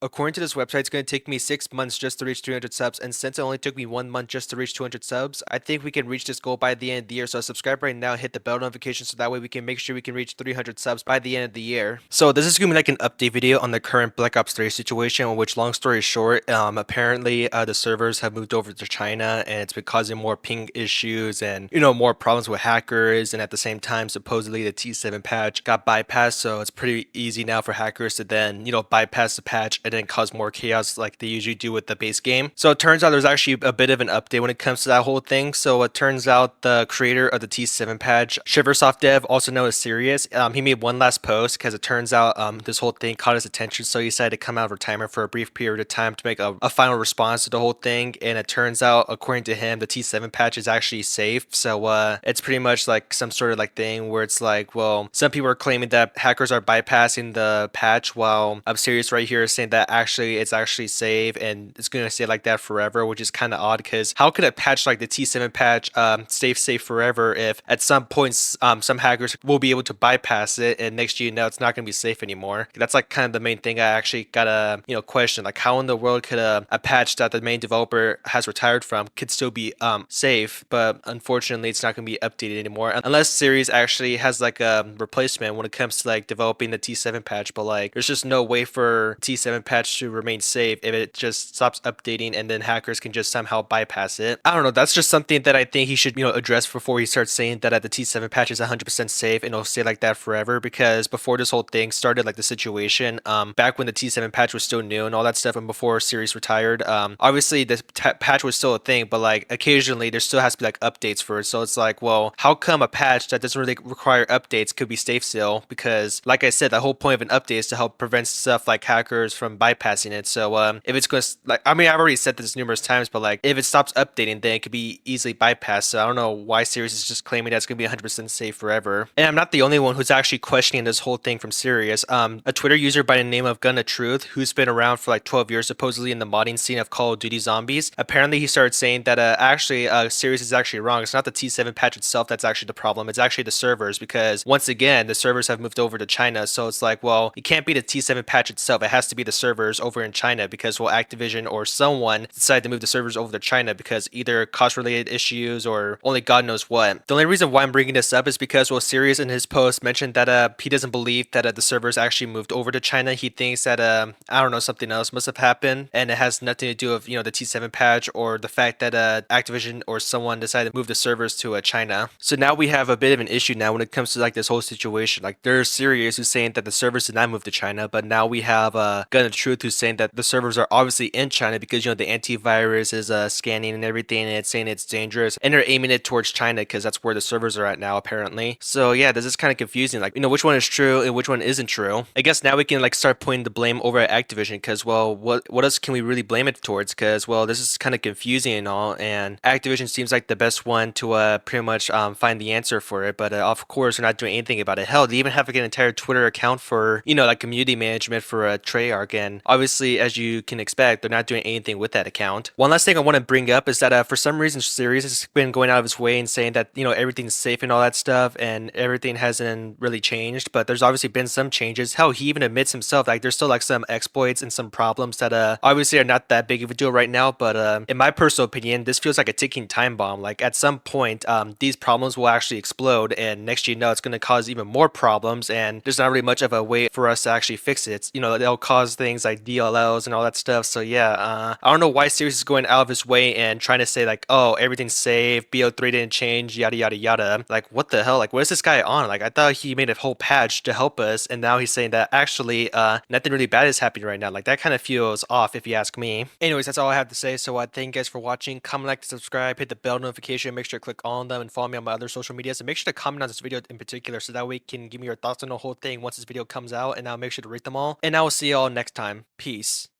According to this website, it's going to take me 6 months just to reach 300 subs, and since it only took me 1 month just to reach 200 subs, I think we can reach this goal by the end of the year. So subscribe right now, hit the bell notification, so that way we can make sure we can reach 300 subs by the end of the year. So this is going to be like an update video on the current Black Ops 3 situation, which, long story short, apparently the servers have moved over to China, and it's been causing more ping issues and, more problems with hackers, and at the same time, supposedly the T7 patch got bypassed, so it's pretty easy now for hackers to then, bypass the patch and then cause more chaos like they usually do with the base game. So it turns out there's actually a bit of an update when it comes to that whole thing. So it turns out the creator of the T7 patch, Shiversoftdev, also known as Serious, he made one last post because it turns out this whole thing caught his attention. So he decided to come out of retirement for a brief period of time to make a final response to the whole thing. And it turns out, according to him, the T7 patch is actually safe. So it's pretty much like some sort of like thing where it's like, well, some people are claiming that hackers are bypassing the patch, while I'm Serious right here is saying that actually it's actually safe and it's going to stay like that forever, which is kind of odd because how could a patch like the T7 patch stay safe forever if at some points some hackers will be able to bypass it and next year it's not going to be safe anymore? That's like kind of the main thing I actually gotta question, like how in the world could a patch that the main developer has retired from could still be safe, but unfortunately it's not going to be updated anymore unless Series actually has like a replacement when it comes to like developing the T7 patch. But like there's just no way for T7 patch to remain safe if it just stops updating and then hackers can just somehow bypass it. I don't know, that's just something that I think he should address before he starts saying that the T7 patch is 100% safe and it'll stay like that forever, because before this whole thing started, like the situation back when the T7 patch was still new and all that stuff and before Series retired, obviously this patch was still a thing, but like occasionally there still has to be like updates for it. So it's like, well, how come a patch that doesn't really require updates could be safe still? Because like I said, the whole point of an update is to help prevent stuff like hackers from bypassing it. So if it's going to, like, I mean, I've already said this numerous times, but like if it stops updating, then it could be easily bypassed. So I don't know why Series is just claiming that it's going to be 100% safe forever. And I'm not the only one who's actually questioning this whole thing from Serious. A Twitter user by the name of Gunoftruth, who's been around for like 12 years supposedly in the modding scene of Call of Duty Zombies, apparently he started saying that actually Series is actually wrong. It's not the T7 patch itself that's actually the problem. It's actually the servers, because once again the servers have moved over to China. So it's like, well, it can't be the T7 patch itself. It has to be the servers over in China, because well, Activision or someone decided to move the servers over to China because either cost related issues or only God knows what. The only reason why I'm bringing this up is because, well, Serious in his post mentioned that he doesn't believe that the servers actually moved over to China. He thinks that I don't know, something else must have happened and it has nothing to do with the T7 patch or the fact that Activision or someone decided to move the servers to China. So now we have a bit of an issue now when it comes to like this whole situation. Like there's Serious who's saying that the servers did not move to China, but now we have Gunoftruth who's saying that the servers are obviously in China because the antivirus is scanning and everything, and it's saying it's dangerous, and they're aiming it towards China because that's where the servers are at now apparently. So yeah, this is kind of confusing, like which one is true and which one isn't true. I guess now we can like start putting the blame over at Activision, because well, what else can we really blame it towards? Because well, this is kind of confusing and all, and Activision seems like the best one to pretty much find the answer for it, but of course they're not doing anything about it. Hell, they even have like an entire Twitter account for like community management for Treyarch, and obviously as you can expect they're not doing anything with that account. One last thing I want to bring up is that for some reason Series has been going out of his way and saying that everything's safe and all that stuff and everything hasn't really changed, but there's obviously been some changes. Hell, he even admits himself like there's still like some exploits and some problems that obviously are not that big of a deal right now, but in my personal opinion this feels like a ticking time bomb. Like at some point these problems will actually explode, and next year it's going to cause even more problems, and there's not really much of a way for us to actually fix it. They'll cause things like DLLs and all that stuff. So yeah, I don't know why Series is going out of his way and trying to say like, oh, everything's safe, BO3 didn't change, yada yada yada. Like what the hell? Like what is this guy on? Like I thought he made a whole patch to help us, and now he's saying that actually nothing really bad is happening right now. Like that kind of feels off if you ask me. Anyways, that's all I have to say. So thank you guys for watching. Comment, like, subscribe, hit the bell notification, make sure to click on them and follow me on my other social medias, and make sure to comment on this video in particular so that way you can give me your thoughts on the whole thing once this video comes out, and I'll make sure to rate them all. And I will see you all next time. Peace.